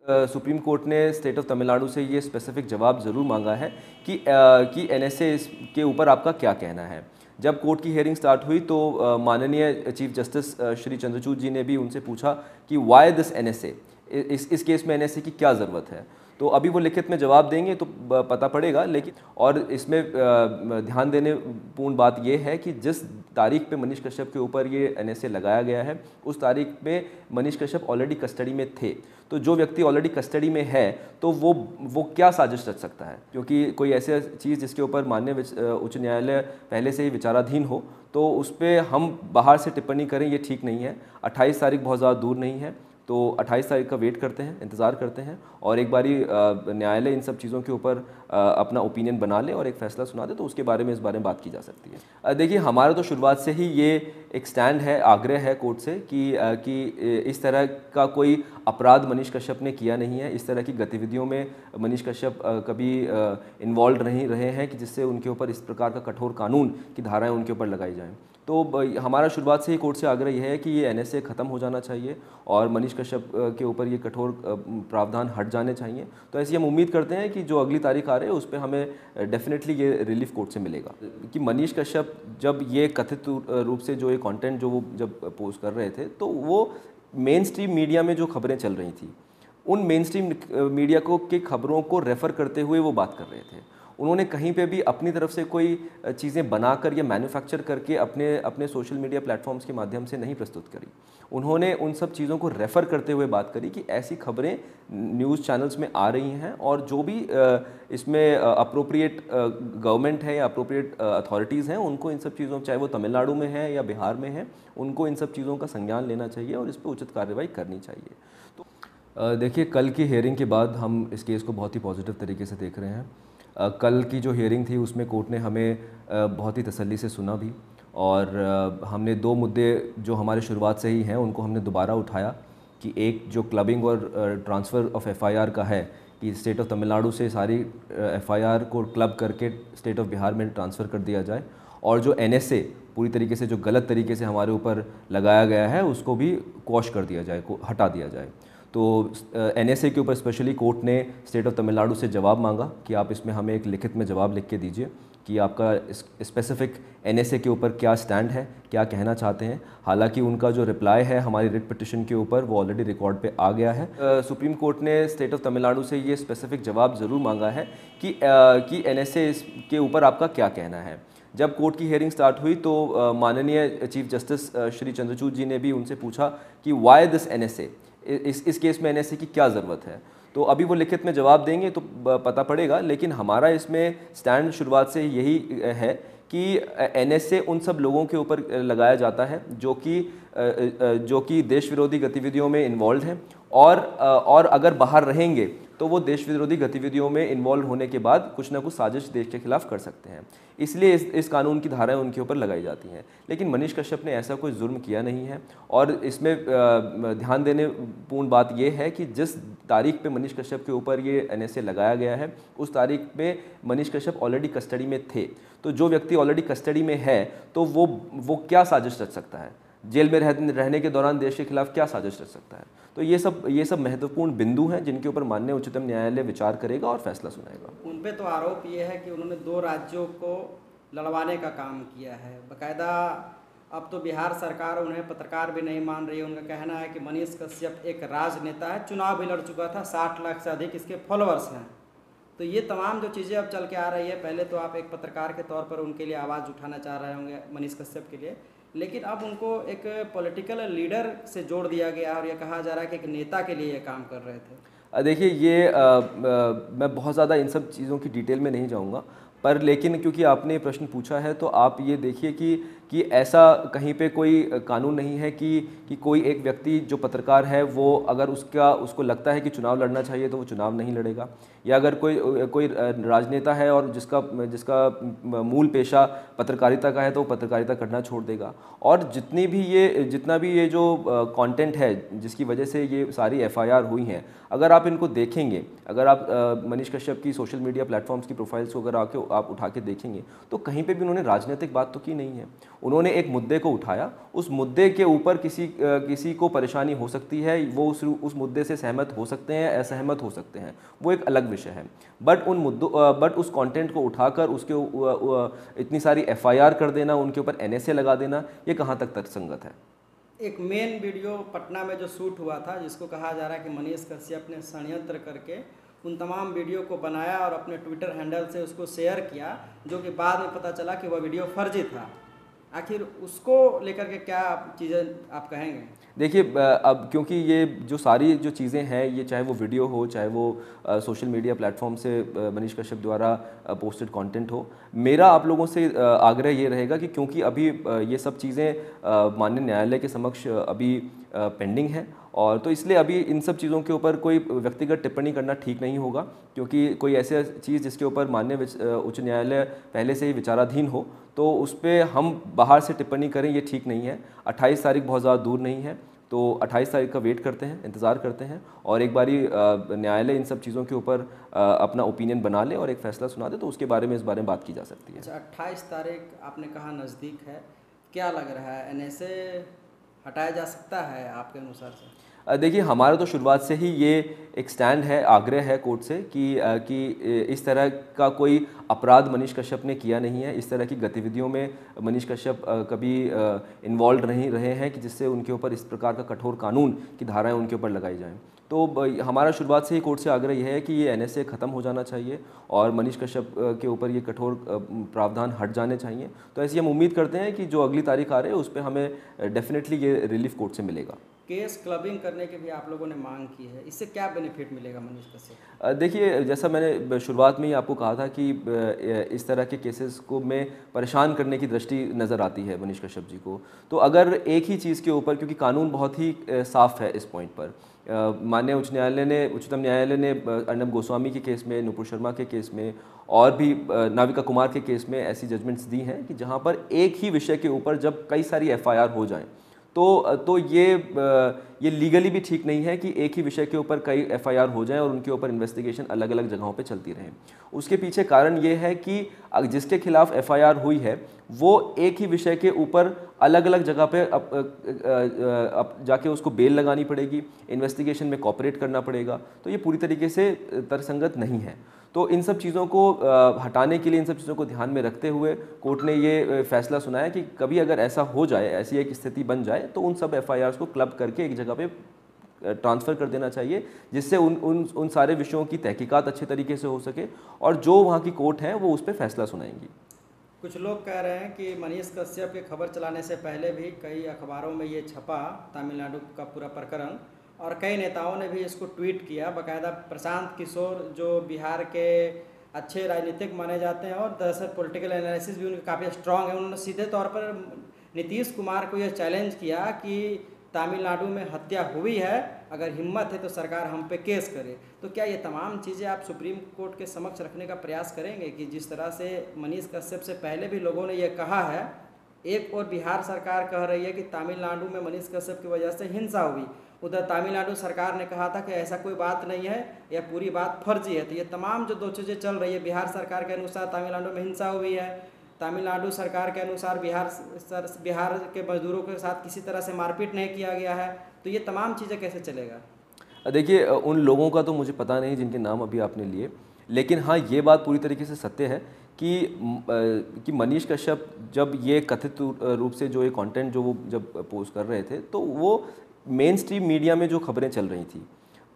Supreme court ने state of Tamil Nadu से ये स्पेसिफिक जवाब ज़रूर मांगा है कि एनएसए के ऊपर आपका क्या कहना है। जब कोर्ट की हियरिंग स्टार्ट हुई तो माननीय चीफ जस्टिस श्री चंद्रचूड़ जी ने भी उनसे पूछा कि वाई दिस एनएसए, इस केस में एनएसए की क्या ज़रूरत है। तो अभी वो लिखित में जवाब देंगे तो पता पड़ेगा। लेकिन और इसमें ध्यान देने पूर्ण बात यह है कि जिस तारीख पे मनीष कश्यप के ऊपर ये एनएसए लगाया गया है उस तारीख पे मनीष कश्यप ऑलरेडी कस्टडी में थे। तो जो व्यक्ति ऑलरेडी कस्टडी में है तो वो क्या साजिश रच सकता है, क्योंकि कोई ऐसी चीज़ जिसके ऊपर माननीय उच्च न्यायालय पहले से ही विचाराधीन हो तो उस पर हम बाहर से टिप्पणी करें ये ठीक नहीं है। 28 तारीख बहुत ज़्यादा दूर नहीं है, तो 28 तारीख का वेट करते हैं, इंतज़ार करते हैं और एक बारी न्यायालय इन सब चीज़ों के ऊपर अपना ओपिनियन बना ले और एक फ़ैसला सुना दे तो उसके बारे में इस बारे में बात की जा सकती है। देखिए, हमारा तो शुरुआत से ही ये एक स्टैंड है, आग्रह है कोर्ट से कि इस तरह का कोई अपराध मनीष कश्यप ने किया नहीं है। इस तरह की गतिविधियों में मनीष कश्यप कभी इन्वॉल्व नहीं रहे हैं कि जिससे उनके ऊपर इस प्रकार का कठोर कानून की धाराएँ उनके ऊपर लगाई जाएँ। तो हमारा शुरुआत से ही कोर्ट से आग्रह यह है कि ये एनएसए ख़त्म हो जाना चाहिए और मनीष कश्यप के ऊपर ये कठोर प्रावधान हट जाने चाहिए। तो ऐसी हम उम्मीद करते हैं कि जो अगली तारीख आ रही है उस पर हमें डेफिनेटली ये रिलीफ कोर्ट से मिलेगा कि मनीष कश्यप जब ये कथित रूप से जो ये कंटेंट जो वो जब पोस्ट कर रहे थे तो वो मेन स्ट्रीम मीडिया में जो खबरें चल रही थी उन मेन स्ट्रीम मीडिया को की खबरों को रेफ़र करते हुए वो बात कर रहे थे। उन्होंने कहीं पे भी अपनी तरफ से कोई चीज़ें बनाकर या मैन्युफैक्चर करके अपने सोशल मीडिया प्लेटफॉर्म्स के माध्यम से नहीं प्रस्तुत करी। उन्होंने उन सब चीज़ों को रेफ़र करते हुए बात करी कि ऐसी खबरें न्यूज़ चैनल्स में आ रही हैं और जो भी इसमें अप्रोप्रिएट गवर्नमेंट है या अप्रोप्रिएट अथॉरिटीज़ हैं उनको इन सब चीज़ों, चाहे वो तमिलनाडु में है या बिहार में है, उनको इन सब चीज़ों का संज्ञान लेना चाहिए और इस पर उचित कार्रवाई करनी चाहिए। तो देखिए, कल की हियरिंग के बाद हम इस केस को बहुत ही पॉजिटिव तरीके से देख रहे हैं। कल की जो हियरिंग थी उसमें कोर्ट ने हमें बहुत ही तसल्ली से सुना भी और हमने दो मुद्दे जो हमारे शुरुआत से ही हैं उनको हमने दोबारा उठाया कि एक जो क्लबिंग और ट्रांसफ़र ऑफ एफआईआर का है कि स्टेट ऑफ तमिलनाडु से सारी एफआईआर को क्लब करके स्टेट ऑफ बिहार में ट्रांसफ़र कर दिया जाए और जो एनएसए पूरी तरीके से जो गलत तरीके से हमारे ऊपर लगाया गया है उसको भी क्वॉश कर दिया जाए, हटा दिया जाए। तो एनएसए के ऊपर स्पेशली कोर्ट ने स्टेट ऑफ तमिलनाडु से जवाब मांगा कि आप इसमें हमें एक लिखित में जवाब लिख के दीजिए कि आपका स्पेसिफिक एनएसए के ऊपर क्या स्टैंड है, क्या कहना चाहते हैं। हालांकि उनका जो रिप्लाई है हमारी रिट पिटिशन के ऊपर वो ऑलरेडी रिकॉर्ड पे आ गया है। सुप्रीम कोर्ट ने स्टेट ऑफ तमिलनाडु से ये स्पेसिफिक जवाब ज़रूर मांगा है कि एनएसए के ऊपर आपका क्या कहना है। जब कोर्ट की हियरिंग स्टार्ट हुई तो माननीय चीफ जस्टिस श्री चंद्रचूड़ जी ने भी उनसे पूछा कि वाई दिस एनएसए, इस केस में एनएसए की क्या ज़रूरत है। तो अभी वो लिखित में जवाब देंगे तो पता पड़ेगा। लेकिन हमारा इसमें स्टैंड शुरुआत से यही है कि एनएसए उन सब लोगों के ऊपर लगाया जाता है जो कि देश विरोधी गतिविधियों में इन्वॉल्व हैं और अगर बाहर रहेंगे तो वो देश विरोधी गतिविधियों में इन्वॉल्व होने के बाद कुछ ना कुछ साजिश देश के खिलाफ कर सकते हैं। इसलिए इस कानून की धाराएं उनके ऊपर लगाई जाती हैं। लेकिन मनीष कश्यप ने ऐसा कोई जुर्म किया नहीं है और इसमें ध्यान देने पूर्ण बात यह है कि जिस तारीख पे मनीष कश्यप के ऊपर ये एनएसए लगाया गया है उस तारीख पे मनीष कश्यप ऑलरेडी कस्टडी में थे। तो जो व्यक्ति ऑलरेडी कस्टडी में है तो वो क्या साजिश रच सकता है, जेल में रहने के दौरान देश के खिलाफ क्या साजिश रच सकता है। तो ये सब महत्वपूर्ण बिंदु हैं जिनके ऊपर माननीय उच्चतम न्यायालय विचार करेगा और फैसला सुनाएगा। उन पे तो आरोप ये है कि उन्होंने 2 राज्यों को लड़वाने का काम किया है बाकायदा। अब तो बिहार सरकार उन्हें पत्रकार भी नहीं मान रही है। उनका कहना है कि मनीष कश्यप एक राजनेता है, चुनाव भी लड़ चुका था, 60 लाख से अधिक इसके फॉलोअर्स हैं। तो ये तमाम जो चीज़ें अब चल के आ रही है, पहले तो आप एक पत्रकार के तौर पर उनके लिए आवाज़ उठाना चाह रहे होंगे मनीष कश्यप के लिए, लेकिन अब उनको एक पॉलिटिकल लीडर से जोड़ दिया गया और ये कहा जा रहा है कि एक नेता के लिए ये काम कर रहे थे। देखिए, ये मैं बहुत ज़्यादा इन सब चीज़ों की डिटेल में नहीं जाऊँगा, पर लेकिन क्योंकि आपने प्रश्न पूछा है तो आप ये देखिए कि ऐसा कहीं पे कोई कानून नहीं है कि कोई एक व्यक्ति जो पत्रकार है वो अगर उसको लगता है कि चुनाव लड़ना चाहिए तो वो चुनाव नहीं लड़ेगा, या अगर कोई राजनेता है और जिसका मूल पेशा पत्रकारिता का है तो वो पत्रकारिता करना छोड़ देगा। और जितना भी ये जो कंटेंट है जिसकी वजह से ये सारी एफआईआर हुई हैं, अगर आप इनको देखेंगे, अगर आप मनीष कश्यप की सोशल मीडिया प्लेटफॉर्म्स की प्रोफाइल्स को अगर आप उठा के देखेंगे तो कहीं पे भी उन्होंने राजनीतिक बात तो की नहीं है। उन्होंने एक मुद्दे को उठाया, उस मुद्दे के ऊपर किसी को परेशानी हो सकती है, वो उस मुद्दे से सहमत हो सकते हैं, असहमत हो सकते हैं, वो एक अलग विषय है। बट उस कंटेंट को उठाकर उसके इतनी सारी एफआईआर कर देना, उनके ऊपर एनएसए लगा देना, ये कहाँ तक तर्कसंगत है? एक मेन वीडियो पटना में जो शूट हुआ था, जिसको कहा जा रहा है कि मनीष कश्यप ने षड्यंत्र करके उन तमाम वीडियो को बनाया और अपने ट्विटर हैंडल से उसको शेयर किया, जो कि बाद में पता चला कि वह वीडियो फर्जी था। आखिर उसको लेकर के क्या चीज़ें आप कहेंगे? देखिए, अब क्योंकि ये जो सारी जो चीज़ें हैं, ये चाहे वो वीडियो हो, चाहे वो सोशल मीडिया प्लेटफॉर्म से मनीष कश्यप द्वारा पोस्टेड कंटेंट हो, मेरा आप लोगों से आग्रह ये रहेगा कि क्योंकि अभी ये सब चीज़ें माननीय न्यायालय के समक्ष अभी पेंडिंग है, और तो इसलिए अभी इन सब चीज़ों के ऊपर कोई व्यक्तिगत टिप्पणी करना ठीक नहीं होगा, क्योंकि कोई ऐसी चीज़ जिसके ऊपर माननीय उच्च न्यायालय पहले से ही विचाराधीन हो, तो उस पर हम बाहर से टिप्पणी करें, ये ठीक नहीं है। 28 तारीख बहुत ज़्यादा दूर नहीं है, तो 28 तारीख का वेट करते हैं, इंतज़ार करते हैं, और एक बारी न्यायालय इन सब चीज़ों के ऊपर अपना ओपिनियन बना ले और एक फ़ैसला सुना दे, तो उसके बारे में इस बारे में बात की जा सकती है। अच्छा, 28 तारीख आपने कहा नज़दीक है, क्या लग रहा है, एनएसए हटाया जा सकता है आपके अनुसार से? देखिए, हमारा तो शुरुआत से ही ये एक स्टैंड है, आग्रह है कोर्ट से कि इस तरह का कोई अपराध मनीष कश्यप ने किया नहीं है, इस तरह की गतिविधियों में मनीष कश्यप कभी इन्वॉल्व नहीं रहे हैं कि जिससे उनके ऊपर इस प्रकार का कठोर कानून की धाराएं उनके ऊपर लगाई जाएं। तो हमारा शुरुआत से ही कोर्ट से आग्रह यह है कि ये एनएसए ख़त्म हो जाना चाहिए और मनीष कश्यप के ऊपर ये कठोर प्रावधान हट जाने चाहिए। तो ऐसी हम उम्मीद करते हैं कि जो अगली तारीख आ रही है उस पर हमें डेफिनेटली ये रिलीफ कोर्ट से मिलेगा। केस क्लबिंग करने की भी आप लोगों ने मांग की है, इससे क्या बेनिफिट मिलेगा मनीष कश्यप? देखिए, जैसा मैंने शुरुआत में ही आपको कहा था कि इस तरह के केसेस को में परेशान करने की दृष्टि नज़र आती है मनीष कश्यप जी को। तो अगर एक ही चीज़ के ऊपर, क्योंकि कानून बहुत ही साफ़ है इस पॉइंट पर, माननीय उच्चतम न्यायालय ने अर्नब गोस्वामी के केस में, नुपुर शर्मा के केस में और भी नाविका कुमार के केस में ऐसी जजमेंट्स दी हैं कि जहाँ पर एक ही विषय के ऊपर जब कई सारी एफआईआर हो जाएं, तो ये लीगली भी ठीक नहीं है कि एक ही विषय के ऊपर कई एफआईआर हो जाएं और उनके ऊपर इन्वेस्टिगेशन अलग अलग जगहों पे चलती रहे। उसके पीछे कारण ये है कि जिसके खिलाफ एफआईआर हुई है वो एक ही विषय के ऊपर अलग अलग जगह पे जाके उसको बेल लगानी पड़ेगी, इन्वेस्टिगेशन में कॉपरेट करना पड़ेगा, तो ये पूरी तरीके से तर्कसंगत नहीं है। तो इन सब चीज़ों को हटाने के लिए, इन सब चीज़ों को ध्यान में रखते हुए कोर्ट ने ये फैसला सुनाया कि कभी अगर ऐसा हो जाए, ऐसी एक स्थिति बन जाए, तो उन सब एफआईआर्स को क्लब करके एक जगह पे ट्रांसफ़र कर देना चाहिए, जिससे उन सारे विषयों की तहकीकात अच्छे तरीके से हो सके और जो वहाँ की कोर्ट है वो उस पर फैसला सुनाएंगी। कुछ लोग कह रहे हैं कि मनीष कश्यप के खबर चलाने से पहले भी कई अखबारों में ये छपा, तमिलनाडु का पूरा प्रकरण, और कई नेताओं ने भी इसको ट्वीट किया। बाकायदा प्रशांत किशोर जो बिहार के अच्छे राजनीतिक माने जाते हैं और दरअसल पॉलिटिकल एनालिसिस भी उनके काफ़ी स्ट्रांग है, उन्होंने सीधे तौर पर नीतीश कुमार को यह चैलेंज किया कि तमिलनाडु में हत्या हुई है, अगर हिम्मत है तो सरकार हम पे केस करे। तो क्या ये तमाम चीज़ें आप सुप्रीम कोर्ट के समक्ष रखने का प्रयास करेंगे कि जिस तरह से मनीष कश्यप से पहले भी लोगों ने ये कहा है, एक और बिहार सरकार कह रही है कि तमिलनाडु में मनीष कश्यप की वजह से हिंसा हुई, उधर तमिलनाडु सरकार ने कहा था कि ऐसा कोई बात नहीं है, यह पूरी बात फर्जी है। तो ये तमाम जो दो चीज़ें चल रही है, बिहार सरकार के अनुसार तमिलनाडु में हिंसा हुई है, तमिलनाडु सरकार के अनुसार बिहार के मजदूरों के साथ किसी तरह से मारपीट नहीं किया गया है, तो ये तमाम चीज़ें कैसे चलेगा? देखिए, उन लोगों का तो मुझे पता नहीं जिनके नाम अभी आपने लिए, लेकिन हाँ, ये बात पूरी तरीके से सत्य है कि मनीष कश्यप जब ये कथित रूप से जो ये कंटेंट जो वो जब पोस्ट कर रहे थे, तो वो मेन स्ट्रीम मीडिया में जो खबरें चल रही थी,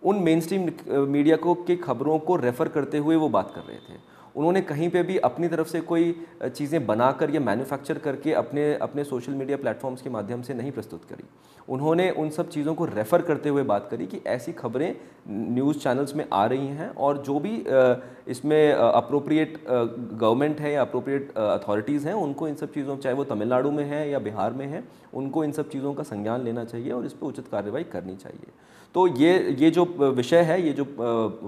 उन मेन स्ट्रीम मीडिया के खबरों को रेफ़र करते हुए वो बात कर रहे थे। उन्होंने कहीं पे भी अपनी तरफ से कोई चीज़ें बनाकर या मैन्युफैक्चर करके अपने सोशल मीडिया प्लेटफॉर्म्स के माध्यम से नहीं प्रस्तुत करी। उन्होंने उन सब चीज़ों को रेफ़र करते हुए बात करी कि ऐसी खबरें न्यूज़ चैनल्स में आ रही हैं और जो भी इसमें अप्रोप्रिएट गवर्नमेंट है या अप्रोप्रिएट अथॉरिटीज़ हैं, उनको इन सब चीज़ों, चाहे वो तमिलनाडु में है या बिहार में है, उनको इन सब चीज़ों का संज्ञान लेना चाहिए और इस पर उचित कार्रवाई करनी चाहिए। तो ये जो विषय है, ये जो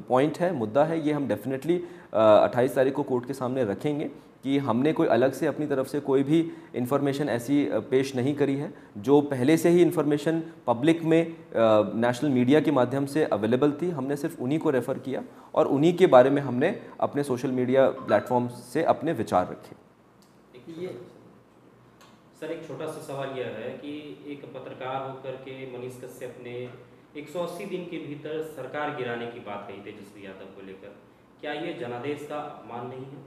पॉइंट है, मुद्दा है, ये हम डेफिनेटली 28 तारीख को कोर्ट के सामने रखेंगे कि हमने कोई अलग से अपनी तरफ से कोई भी इन्फॉर्मेशन ऐसी पेश नहीं करी है। जो पहले से ही इन्फॉर्मेशन पब्लिक में नेशनल मीडिया के माध्यम से अवेलेबल थी, हमने सिर्फ उन्हीं को रेफ़र किया और उन्हीं के बारे में हमने अपने सोशल मीडिया प्लेटफॉर्म से अपने विचार रखे। ये सर एक छोटा सा सवाल यह है कि एक पत्रकार होकर के मनीष कश्यप ने 180 दिन के भीतर सरकार गिराने की बात कही तेजस्वी यादव को लेकर, क्या ये जनादेश का अपमान नहीं है?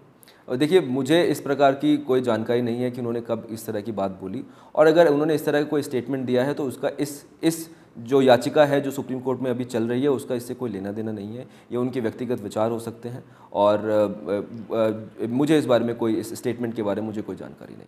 और देखिए, मुझे इस प्रकार की कोई जानकारी नहीं है कि उन्होंने कब इस तरह की बात बोली, और अगर उन्होंने इस तरह का कोई स्टेटमेंट दिया है तो उसका इस जो याचिका है जो सुप्रीम कोर्ट में अभी चल रही है उसका इससे कोई लेना देना नहीं है। ये उनके व्यक्तिगत विचार हो सकते हैं, और मुझे इस बारे में कोई, इस स्टेटमेंट के बारे में मुझे कोई जानकारी नहीं।